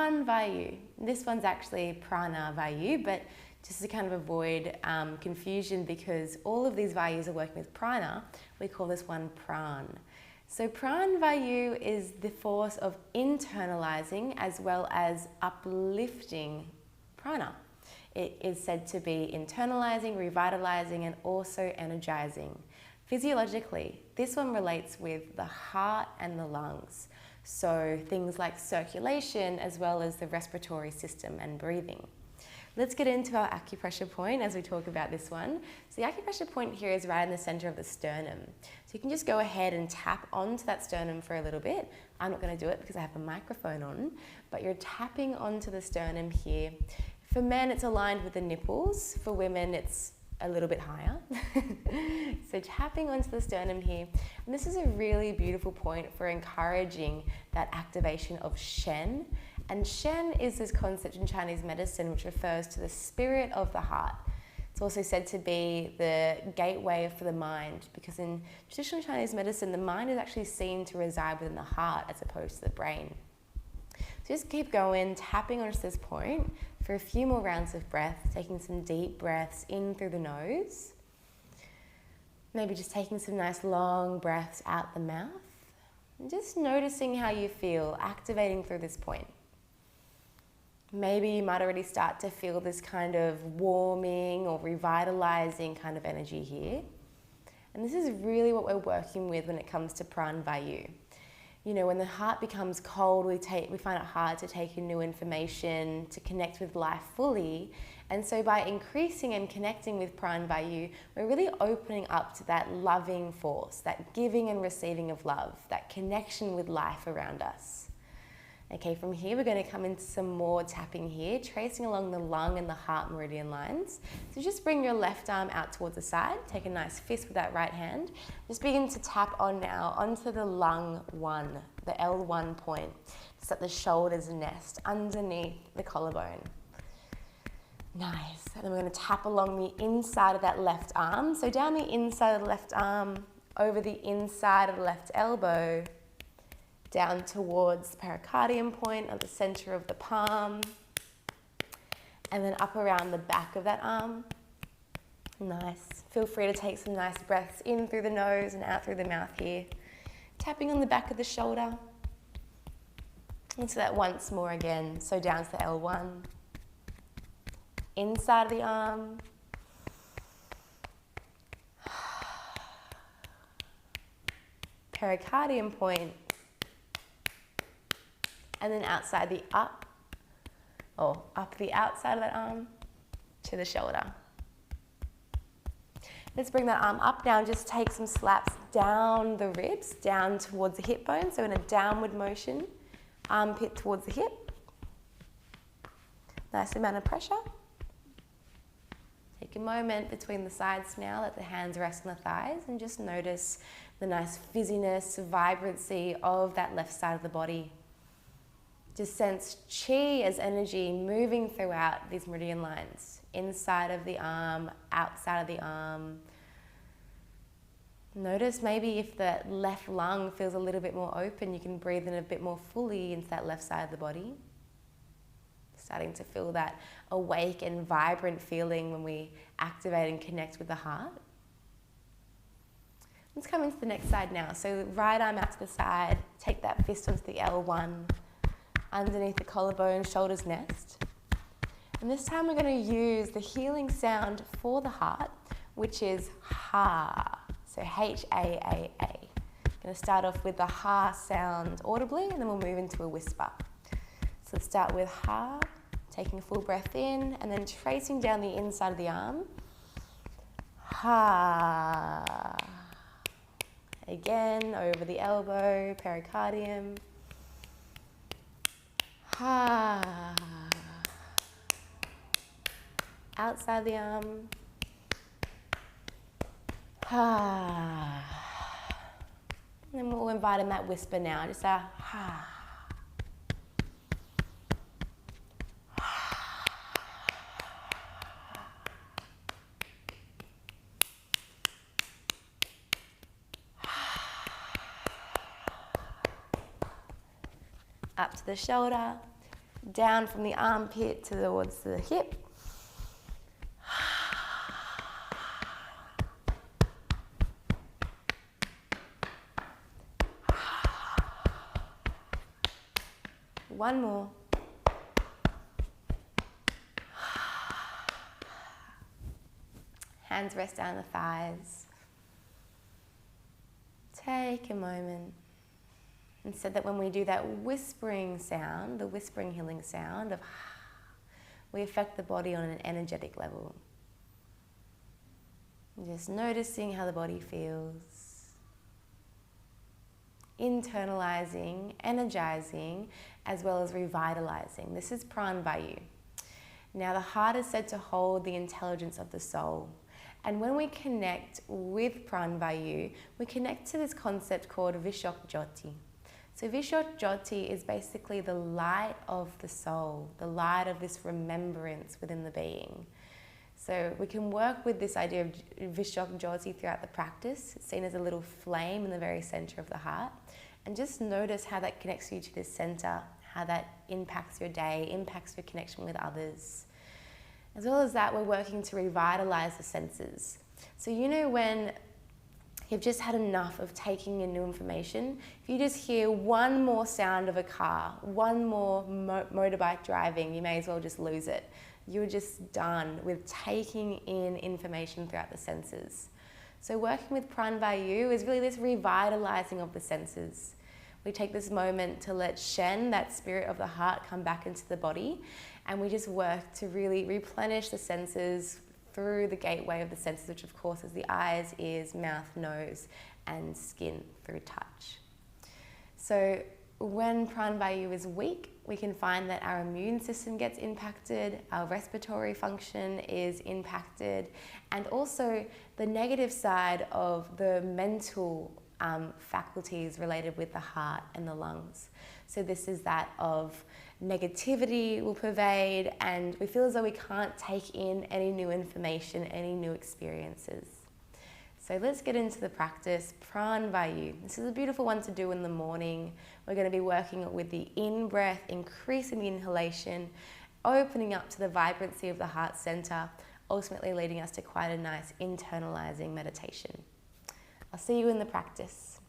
Pran Vayu. This one's actually Prana Vayu, but just to kind of avoid confusion, because all of these Vayus are working with prana, we call this one Pran. So Pran Vayu is the force of internalizing as well as uplifting prana. It is said to be internalizing, revitalising, and also energising. Physiologically, this one relates with the heart and the lungs. So things like circulation as well as the respiratory system and breathing. Let's get into our acupressure point as we talk about this one. So the acupressure point here is right in the center of the sternum. So you can just go ahead and tap onto that sternum for a little bit. I'm not going to do it because I have a microphone on, but you're tapping onto the sternum here. For men, it's aligned with the nipples. For women, it's a little bit higher. So tapping onto the sternum here. And this is a really beautiful point for encouraging that activation of Shen. And Shen is this concept in Chinese medicine which refers to the spirit of the heart. It's also said to be the gateway for the mind, because in traditional Chinese medicine, the mind is actually seen to reside within the heart as opposed to the brain. So just keep going, tapping onto this point for a few more rounds of breath, taking some deep breaths in through the nose. Maybe just taking some nice long breaths out the mouth. And just noticing how you feel, activating through this point. Maybe you might already start to feel this kind of warming or revitalising kind of energy here. And this is really what we're working with when it comes to Pran Vayu. You know, when the heart becomes cold, we find it hard to take in new information, to connect with life fully. And so by increasing and connecting with Pran Vayu, we're really opening up to that loving force, that giving and receiving of love, that connection with life around us. Okay, from here we're going to come into some more tapping here, tracing along the lung and the heart meridian lines. So just bring your left arm out towards the side, take a nice fist with that right hand. Just begin to tap on now onto the lung 1, the L1 point, just at the shoulder's nest, underneath the collarbone. Nice. And then we're going to tap along the inside of that left arm. So down the inside of the left arm, over the inside of the left elbow, down towards the pericardium point at the center of the palm, and then up around the back of that arm. Nice. Feel free to take some nice breaths in through the nose and out through the mouth here. Tapping on the back of the shoulder. Into that once more again. So down to the L1. Inside of the arm. Pericardium point. And then outside the up the outside of that arm to the shoulder. Let's bring that arm up now and just take some slaps down the ribs, down towards the hip bone. So in a downward motion, armpit towards the hip. Nice amount of pressure. Take a moment between the sides now, let the hands rest on the thighs and just notice the nice fizziness, vibrancy of that left side of the body. Just sense chi as energy moving throughout these meridian lines, inside of the arm, outside of the arm. Notice maybe if the left lung feels a little bit more open, you can breathe in a bit more fully into that left side of the body. Starting to feel that awake and vibrant feeling when we activate and connect with the heart. Let's come into the next side now. So right arm out to the side, take that fist onto the L1. Underneath the collarbone, shoulders nest. And this time we're going to use the healing sound for the heart, which is ha. So H-A-A-A. Going to start off with the ha sound audibly, and then we'll move into a whisper. So let's start with ha, taking a full breath in, and then tracing down the inside of the arm. Ha. Again, over the elbow, pericardium. Ha. Outside the arm. Ha. And then we'll invite in that whisper now, just a ha. Up to the shoulder, down from the armpit towards the hip. One more. Hands rest down the thighs. Take a moment. And so that when we do that whispering sound, the whispering healing sound of we affect the body on an energetic level. Just noticing how the body feels. Internalizing, energizing, as well as revitalising. This is Pran Vayu. Now the heart is said to hold the intelligence of the soul. And when we connect with Pran Vayu, we connect to this concept called Jyoti. So Jyoti is basically the light of the soul, the light of this remembrance within the being. So we can work with this idea of Jyoti throughout the practice. It's seen as a little flame in the very center of the heart. And just notice how that connects you to this center, how that impacts your day, impacts your connection with others. As well as that, we're working to revitalize the senses. So you know when you've just had enough of taking in new information, if you just hear one more sound of a car, one more motorbike driving, you may as well just lose it. You're just done with taking in information throughout the senses. So working with Pran Vayu is really this revitalizing of the senses. We take this moment to let Shen, that spirit of the heart, come back into the body, and we just work to really replenish the senses through the gateway of the senses, which of course is the eyes, ears, mouth, nose, and skin through touch. So when Pran Vayu is weak, we can find that our immune system gets impacted, our respiratory function is impacted, and also the negative side of the mental faculties related with the heart and the lungs. So this is that of negativity will pervade, and we feel as though we can't take in any new information, any new experiences. So let's get into the practice, Pran Vayu. This is a beautiful one to do in the morning. We're going to be working with the in-breath, increasing the inhalation, opening up to the vibrancy of the heart center, ultimately leading us to quite a nice internalizing meditation. I'll see you in the practice.